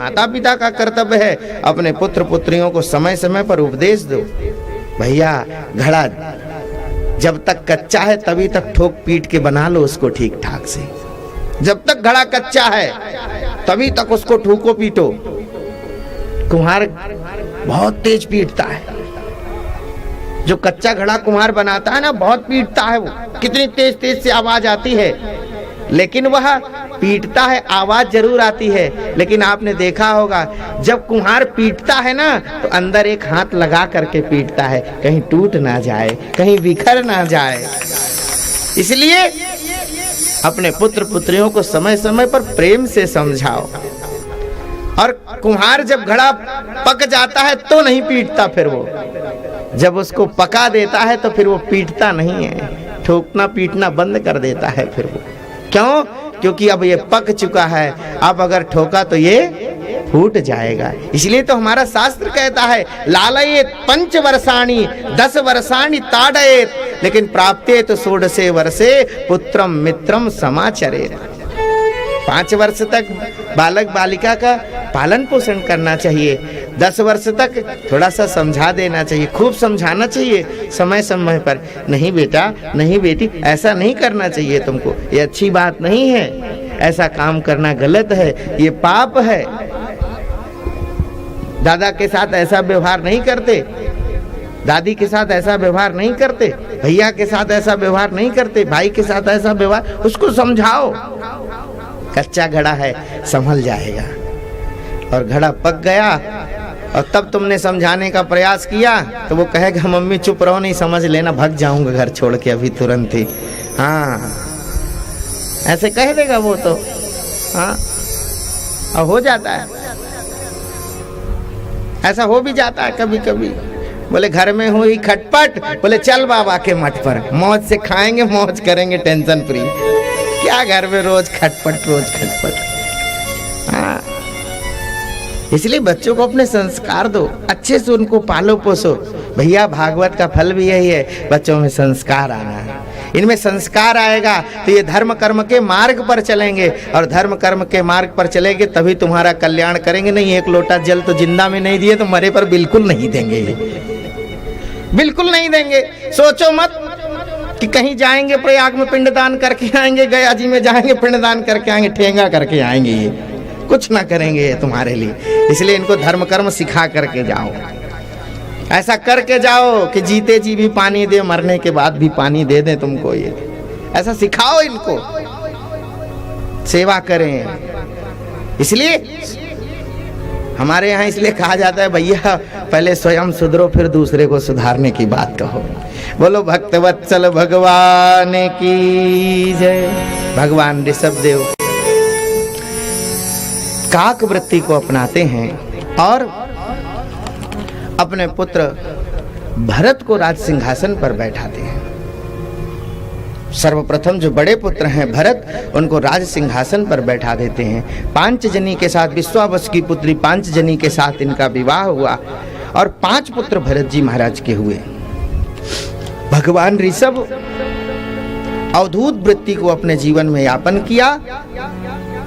माता पिता का कर्तव्य है अपने पुत्र पुत्रियों को समय समय पर उपदेश दो। भैया घड़ा जब तक कच्चा है तभी तक ठोक पीट के बना लो उसको ठीक ठाक से। जब तक घड़ा कच्चा है तभी तक उसको ठोको पीटो। कुम्हार बहुत तेज पीटता है, जो कच्चा घड़ा कुम्हार बनाता है ना बहुत पीटता है, वो कितनी तेज तेज से आवाज आती है, लेकिन वह पीटता है, आवाज जरूर आती है। लेकिन आपने देखा होगा जब कुम्हार पीटता है ना तो अंदर एक हाथ लगा करके पीटता है, कहीं टूट ना जाए, कहीं बिखर ना जाए। इसलिए अपने पुत्र पुत्रियों को समय समय पर प्रेम से समझाओ। और कुम्हार जब घड़ा पक जाता है तो नहीं पीटता, फिर वो जब उसको पका देता है तो फिर वो पीटता नहीं है, ठोकना पीटना बंद कर देता है फिर वो। क्यों? क्योंकि अब ये पक चुका है, अब अगर ठोका तो ये फूट जाएगा। इसलिए तो हमारा शास्त्र कहता है लालयेत 5 वर्षाणि 10 वर्षाणि ताडयेत, लेकिन प्राप्ते तो 16 वर्षे पुत्रम मित्रम समाचरेत। 5 वर्ष तक बालक बालिका का पालन पोषण करना चाहिए, 10 वर्ष तक थोड़ा सा समझा देना चाहिए, खूब समझाना चाहिए समय समय पर। नहीं बेटा, नहीं बेटी, ऐसा नहीं करना चाहिए तुमको, ये अच्छी बात नहीं है, ऐसा काम करना गलत है, ये पाप है। दादा के साथ ऐसा व्यवहार नहीं करते, दादी के साथ ऐसा व्यवहार नहीं करते, भैया के साथ ऐसा व्यवहार नहीं करते, भाई के साथ ऐसा व्यवहार, उसको समझाओ। कच्चा घड़ा है, संभल जाएगा। और घड़ा पक गया और तब तुमने समझाने का प्रयास किया तो वो कहेगा मम्मी चुप रहो, नहीं समझ लेना, भाग जाऊंगा घर छोड़ के अभी तुरंत ही। हाँ ऐसे कह देगा वो तो। हाँ और हो जाता है, ऐसा हो भी जाता है कभी कभी। बोले घर में हुई खटपट, बोले चल बाबा के मठ पर, मौज से खाएंगे, मौज करेंगे, टेंशन फ्री। क्या घर में रोज खटपट, रोज खटपट। हाँ इसलिए बच्चों को अपने संस्कार दो, अच्छे से उनको पालो पोसो। भैया भागवत का फल भी यही है, बच्चों में संस्कार आना है। इनमें संस्कार आएगा तो ये धर्म कर्म के मार्ग पर चलेंगे, और धर्म कर्म के मार्ग पर चलेंगे तभी तुम्हारा कल्याण करेंगे। नहीं एक लोटा जल तो जिंदा में नहीं दिए तो मरे पर बिल्कुल नहीं देंगे, ये बिल्कुल नहीं देंगे। सोचो मत कि कहीं जाएंगे प्रयाग में पिंडदान करके आएंगे, गया जी में जाएंगे पिंडदान करके आएंगे, ठेंगा करके आएंगे, ये कुछ ना करेंगे ये तुम्हारे लिए। इसलिए इनको धर्म कर्म सिखा करके जाओ, ऐसा करके जाओ कि जीते जी भी पानी दे, मरने के बाद भी पानी दे दे तुमको, ये ऐसा सिखाओ इनको, सेवा करें। इसलिए हमारे यहाँ इसलिए कहा जाता है भैया पहले स्वयं सुधरो फिर दूसरे को सुधारने की बात कहो। बोलो भक्तवत्सल भगवान की जय। भगवान ऋषभ देव काक वृत्ति को अपनाते हैं और अपने पुत्र भरत को राज सिंहासन पर बैठाते हैं। सर्वप्रथम जो बड़े पुत्र हैं भरत, उनको राज सिंहासन पर बैठा देते हैं। पांचजनी के साथ, विश्वावसु की पुत्री पांचजनी के साथ इनका विवाह हुआ और 5 पुत्र भरत जी महाराज के हुए। भगवान ऋषभ अवधूत वृत्ति को अपने जीवन में यापन किया।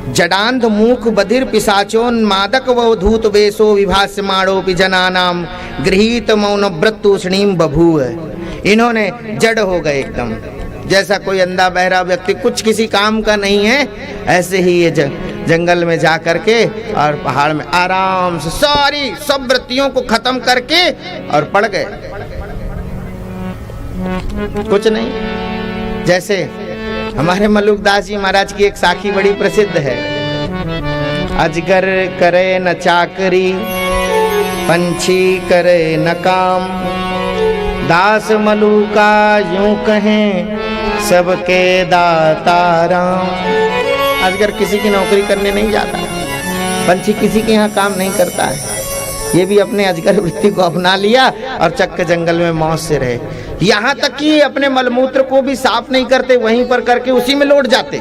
जडांध मूख बधिर पिशाचोन मादक वधूत वेशो विभास्यमाणोपि जनानाम गृहीत मौन व्रतूषणीम बभूव। इन्होंने जड़ हो गए एकदम, जैसा कोई अंधा बहरा व्यक्ति कुछ किसी काम का नहीं है, ऐसे ही ये जंगल में जा करके और पहाड़ में आराम से सारी सब वृत्तियों को खत्म करके और पड़ गए, कुछ नहीं। जैसे हमारे मलुकदास जी महाराज की एक साखी बड़ी प्रसिद्ध है। अजगर करे न चाकरी, पंछी करे न काम, दास मलुका यूं कहें सबके दाता राम। अजगर किसी की नौकरी करने नहीं जाता, पंछी किसी के यहाँ काम नहीं करता है, ये भी अपने अजगर वृत्ति को अपना लिया और चक्क जंगल में मौज से रहे। यहाँ तक कि अपने मलमूत्र को भी साफ नहीं करते, वहीं पर करके उसी में लौट जाते,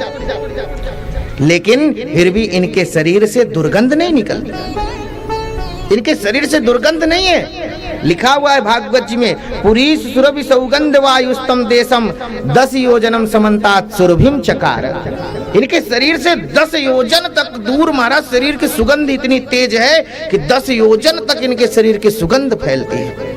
लेकिन फिर भी इनके शरीर से दुर्गंध नहीं निकलती, इनके शरीर से दुर्गंध नहीं है। लिखा हुआ है भागवत जी में, पुरीश सुरभि सौगंध वायुस्तम देशम 10 योजनम समन्तात सुरभिम चकार। इनके शरीर से 10 योजन तक दूर महाराज शरीर की सुगंध इतनी तेज है कि 10 योजन तक इनके शरीर की सुगंध फैलती है।